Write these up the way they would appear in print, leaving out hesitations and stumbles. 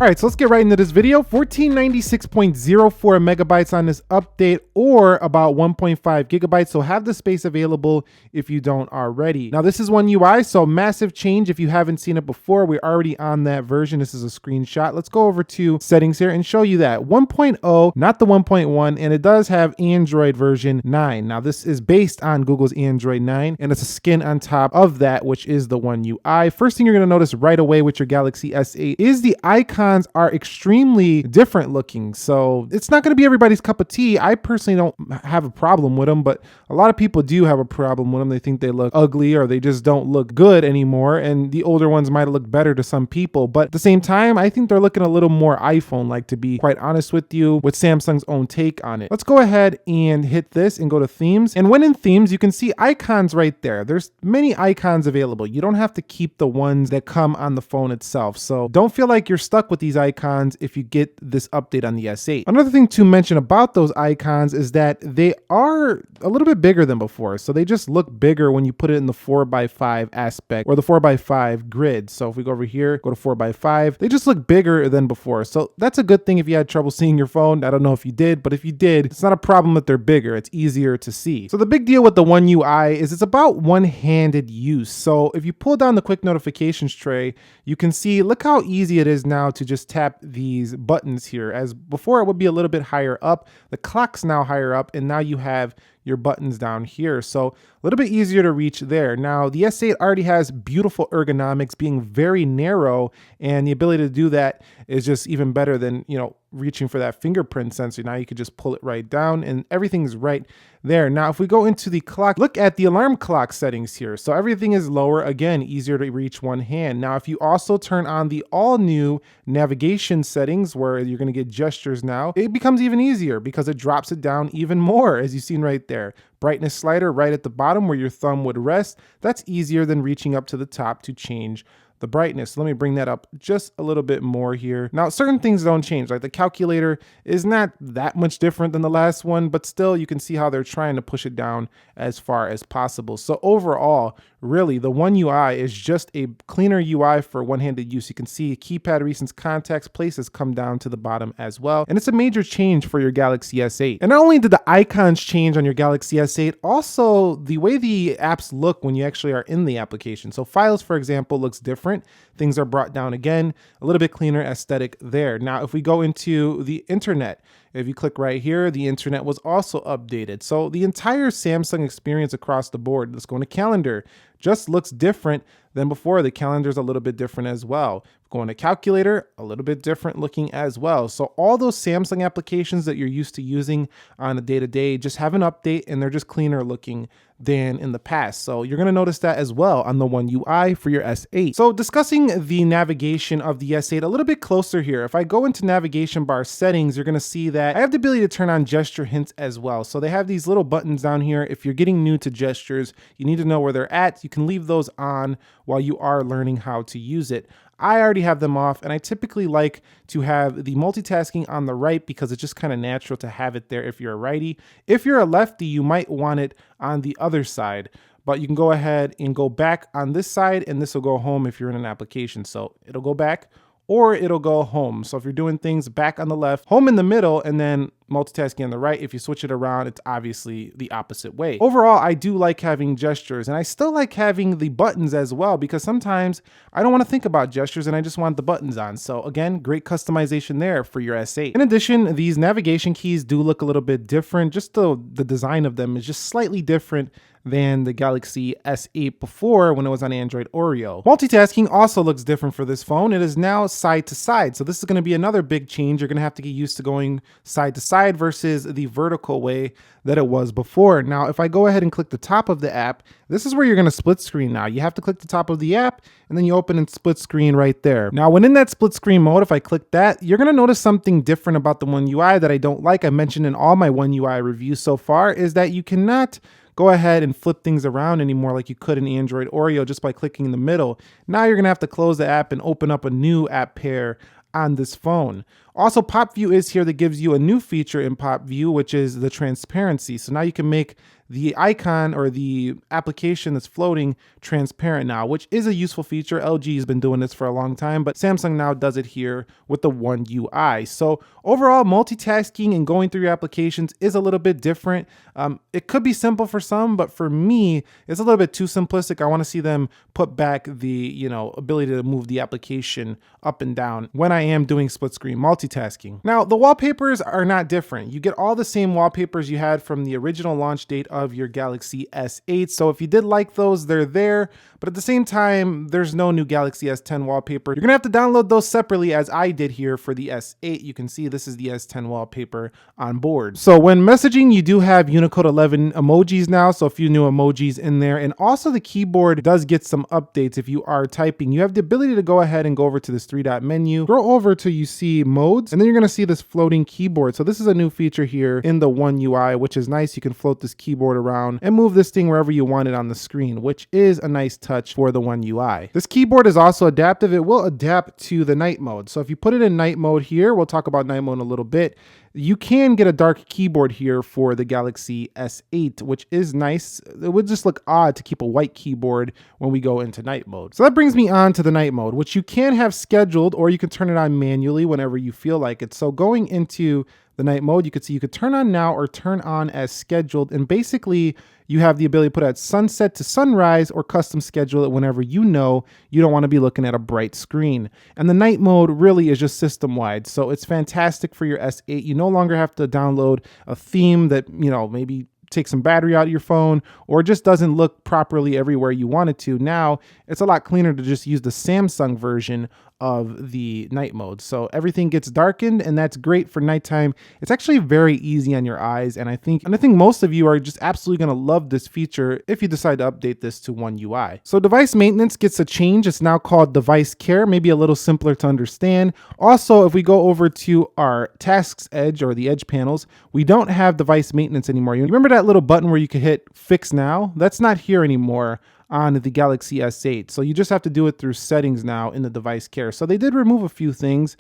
All right, so let's get right into this video. 1496.04 megabytes on this update, or about 1.5 gigabytes. So have the space available if you don't already. Now this is One UI, so massive change. If you haven't seen it before, we're already on that version. This is a screenshot. Let's go over to settings here and show you that 1.0, not the 1.1, and it does have Android version 9. Now this is based on Google's Android 9, and it's a skin on top of that, which is the One UI. First thing you're gonna notice right away with your Galaxy S8 is the icons are extremely different looking. So it's not going to be everybody's cup of tea. I personally don't have a problem with them, but a lot of people do have a problem with them. They think they look ugly or they just don't look good anymore. And the older ones might look better to some people. But at the same time, I think they're looking a little more iPhone-like, to be quite honest with you, with Samsung's own take on it. Let's go ahead and hit this and go to themes. And when in themes, you can see icons right there. There's many icons available. You don't have to keep the ones that come on the phone itself. So don't feel like you're stuck with these icons if you get this update on the S8. Another thing to mention about those icons is that they are a little bit bigger than before. So they just look bigger when you put it in the 4x5 aspect or the 4x5 grid. So if we go over here, go to 4x5, they just look bigger than before. So that's a good thing if you had trouble seeing your phone. I don't know if you did, but if you did, it's not a problem that they're bigger. It's easier to see. So the big deal with the One UI is it's about one-handed use. So if you pull down the quick notifications tray, you can see, look how easy it is now to just tap these buttons here. As before, it would be a little bit higher up. The clock's now higher up, and now you have your buttons down here. So a little bit easier to reach there. Now the S8 already has beautiful ergonomics, being very narrow, and the ability to do that is just even better than, you know, reaching for that fingerprint sensor. Now you could just pull it right down and everything's right there. Now, if we go into the clock, look at the alarm clock settings here. So everything is lower, again, easier to reach one hand. Now, if you also turn on the all new navigation settings where you're going to get gestures now, it becomes even easier because it drops it down even more, as you've seen right there. Brightness slider right at the bottom where your thumb would rest. That's easier than reaching up to the top to change the brightness. Let me bring that up just a little bit more here. Now, certain things don't change, like the calculator is not that much different than the last one, but still you can see how they're trying to push it down as far as possible. So overall, really, the One UI is just a cleaner UI for one-handed use. You can see keypad, recent contacts, places come down to the bottom as well. And it's a major change for your Galaxy S8. And not only did the icons change on your Galaxy S8, also the way the apps look when you actually are in the application. So Files, for example, looks different. Things are brought down again, a little bit cleaner aesthetic there. Now, if we go into the internet, if you click right here, the internet was also updated. So the entire Samsung experience across the board, let's go into calendar, just looks different than before. The calendar is a little bit different as well. Going to calculator, a little bit different looking as well. So all those Samsung applications that you're used to using on a day-to-day just have an update, and they're just cleaner looking than in the past. So you're going to notice that as well on the One UI for your S8. So discussing the navigation of the S8 a little bit closer here. If I go into navigation bar settings, you're going to see that I have the ability to turn on gesture hints as well. So they have these little buttons down here. If you're getting new to gestures, you need to know where they're at. You can leave those on while you are learning how to use it. I already have them off, and I typically like to have the multitasking on the right because it's just kind of natural to have it there if you're a righty. If you're a lefty, you might want it on the other side, but you can go ahead and go back on this side, and this will go home if you're in an application. So it'll go back or it'll go home. So if you're doing things back on the left, home in the middle, and then multitasking on the right, if you switch it around, it's obviously the opposite way. Overall, I do like having gestures, and I still like having the buttons as well, because sometimes I don't want to think about gestures and I just want the buttons on. So again, great customization there for your S8. In addition, these navigation keys do look a little bit different. Just the design of them is just slightly different than the Galaxy S8 before when it was on Android Oreo. Multitasking also looks different for this phone. It is now side to side. So this is going to be another big change. You're going to have to get used to going side to side versus the vertical way that it was before. Now, if I go ahead and click the top of the app, this is where you're going to split screen now. You have to click the top of the app, and then you open and split screen right there. Now, when in that split screen mode, if I click that, you're going to notice something different about the One UI that I don't like. I mentioned in all my One UI reviews so far is that you cannot go ahead and flip things around anymore like you could in Android Oreo just by clicking in the middle. Now you're going to have to close the app and open up a new app pair on this phone. Also, Pop View is here that gives you a new feature in Pop View, which is the transparency. So now you can make the icon or the application that's floating transparent now, which is a useful feature. LG has been doing this for a long time, but Samsung now does it here with the One UI. So overall, multitasking and going through your applications is a little bit different. It could be simple for some, but for me, it's a little bit too simplistic. I want to see them put back the, ability to move the application up and down when I am doing split screen multitasking. Now, the wallpapers are not different. You get all the same wallpapers you had from the original launch date of your Galaxy S8. So if you did like those, they're there. But at the same time, there's no new Galaxy S10 wallpaper. You're gonna have to download those separately, as I did here for the S8. You can see this is the S10 wallpaper on board. So when messaging, you do have Unicode 11 emojis now, so a few new emojis in there. And also the keyboard does get some updates if you are typing. You have the ability to go ahead and go over to this 3-dot menu, scroll over till you see modes, and then you're gonna see this floating keyboard. So this is a new feature here in the One UI, which is nice. You can float this keyboard around and move this thing wherever you want it on the screen, which is a nice touch for the One UI. This keyboard is also adaptive. It will adapt to the night mode. So if you put it in night mode here, we'll talk about night mode in a little bit, you can get a dark keyboard here for the Galaxy S8, which is nice. It would just look odd to keep a white keyboard when we go into night mode. So that brings me on to the night mode, which you can have scheduled, or you can turn it on manually whenever you feel like it. So going into the night mode, you could see you could turn on now or turn on as scheduled. And basically you have the ability to put at sunset to sunrise or custom schedule it whenever you know you don't want to be looking at a bright screen. And the night mode really is just system wide. So it's fantastic for your S8. You no longer have to download a theme that, maybe take some battery out of your phone or just doesn't look properly everywhere you want it to. Now it's a lot cleaner to just use the Samsung version of the night mode. So everything gets darkened, and that's great for nighttime. It's actually very easy on your eyes, and I think most of you are just absolutely going to love this feature if you decide to update this to One UI. So device maintenance gets a change. It's now called device care, maybe a little simpler to understand. Also, if we go over to our tasks edge or the edge panels, we don't have device maintenance anymore. You remember that little button where you could hit fix now? That's not here anymore on the Galaxy S8. So you just have to do it through settings now in the device care. So they did remove a few things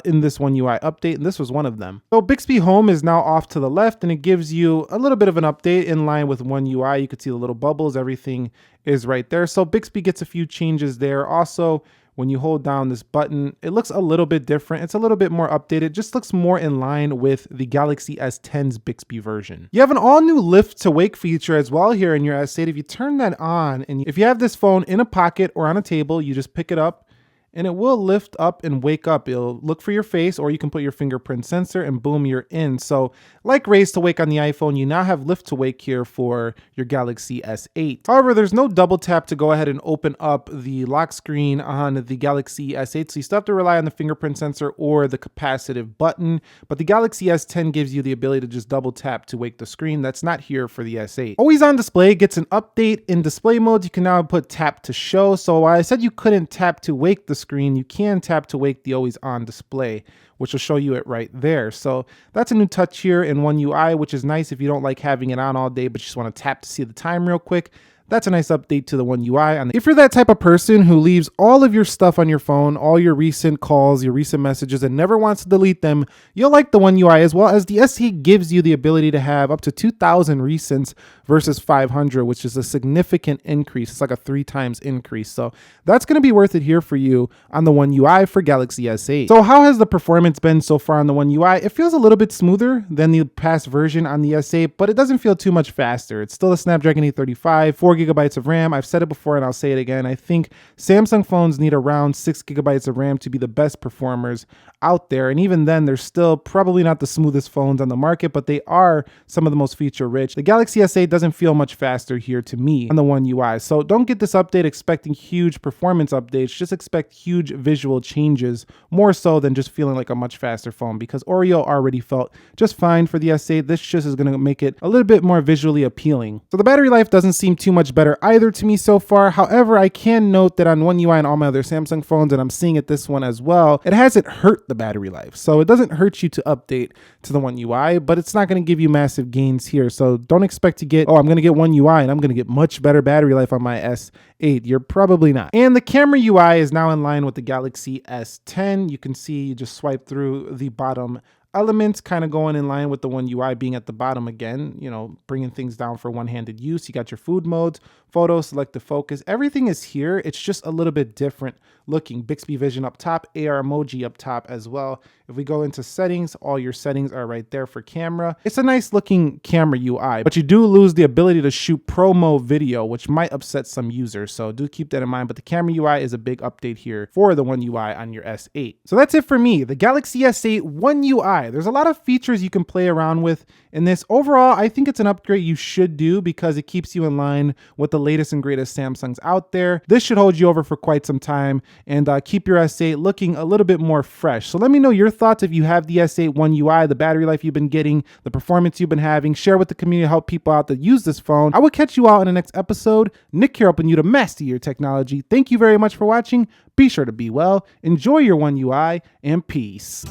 in this One UI update, and this was one of them. So Bixby Home is now off to the left, and it gives you a little bit of an update in line with One UI. You could see the little bubbles, everything is right there. So Bixby gets a few changes there. Also, when you hold down this button, it looks a little bit different. It's a little bit more updated, just looks more in line with the Galaxy S10's Bixby version. You have an all new lift to wake feature as well here in your S8. If you turn that on, and if you have this phone in a pocket or on a table, you just pick it up and it will lift up and wake up. It'll look for your face, or you can put your fingerprint sensor and boom, you're in. So like raise to wake on the iPhone, you now have lift to wake here for your Galaxy S8. However, there's no double tap to go ahead and open up the lock screen on the Galaxy S8. So you still have to rely on the fingerprint sensor or the capacitive button, but the Galaxy S10 gives you the ability to just double tap to wake the screen. That's not here for the S8. Always on display gets an update. In display modes, you can now put tap to show. So while I said you couldn't tap to wake the screen, you can tap to wake the always on display, which will show you it right there. So that's a new touch here in One UI, which is nice if you don't like having it on all day, but you just want to tap to see the time real quick. That's a nice update to the One UI. If you're that type of person who leaves all of your stuff on your phone, all your recent calls, your recent messages, and never wants to delete them, you'll like the One UI, as well as the S8 gives you the ability to have up to 2,000 recents versus 500, which is a significant increase. It's like a 3 times increase. So that's going to be worth it here for you on the One UI for Galaxy S8. So how has the performance been so far on the One UI? It feels a little bit smoother than the past version on the S8, but it doesn't feel too much faster. It's still a Snapdragon 835, 4GB of RAM. I've said it before and I'll say it again. I think Samsung phones need around 6GB of RAM to be the best performers out there. And even then, they're still probably not the smoothest phones on the market, but they are some of the most feature rich. The Galaxy S8 doesn't feel much faster here to me on the One UI. So don't get this update expecting huge performance updates. Just expect huge visual changes, more so than just feeling like a much faster phone, because Oreo already felt just fine for the S8. This just is going to make it a little bit more visually appealing. So the battery life doesn't seem too much better either to me so far. However, I can note that on One UI and all my other Samsung phones, and I'm seeing it this one as well, it hasn't hurt the battery life. So it doesn't hurt you to update to the One UI, but it's not going to give you massive gains here. So don't expect to get, oh, I'm going to get One UI and I'm going to get much better battery life on my S8. You're probably not. And the camera UI is now in line with the Galaxy S10. You can see, you just swipe through the bottom Elements kind of going in line with the One UI being at the bottom again, bringing things down for one-handed use. You got your food modes, photo, selective focus. Everything is here. It's just a little bit different looking. Bixby Vision up top, AR emoji up top as well. If we go into settings, all your settings are right there for camera. It's a nice looking camera UI, but you do lose the ability to shoot promo video, which might upset some users. So do keep that in mind. But the camera UI is a big update here for the One UI on your S8. So that's it for me, the Galaxy S8 One UI. There's a lot of features you can play around with in this. Overall, I think it's an upgrade you should do because it keeps you in line with the latest and greatest Samsungs out there. This should hold you over for quite some time and keep your S8 looking a little bit more fresh. So let me know your thoughts if you have the S8 One UI, the battery life you've been getting, the performance you've been having. Share with the community, help people out that use this phone. I will catch you all in the next episode. Nick here, helping you to master your technology. Thank you very much for watching. Be sure to be well, enjoy your One UI, and peace.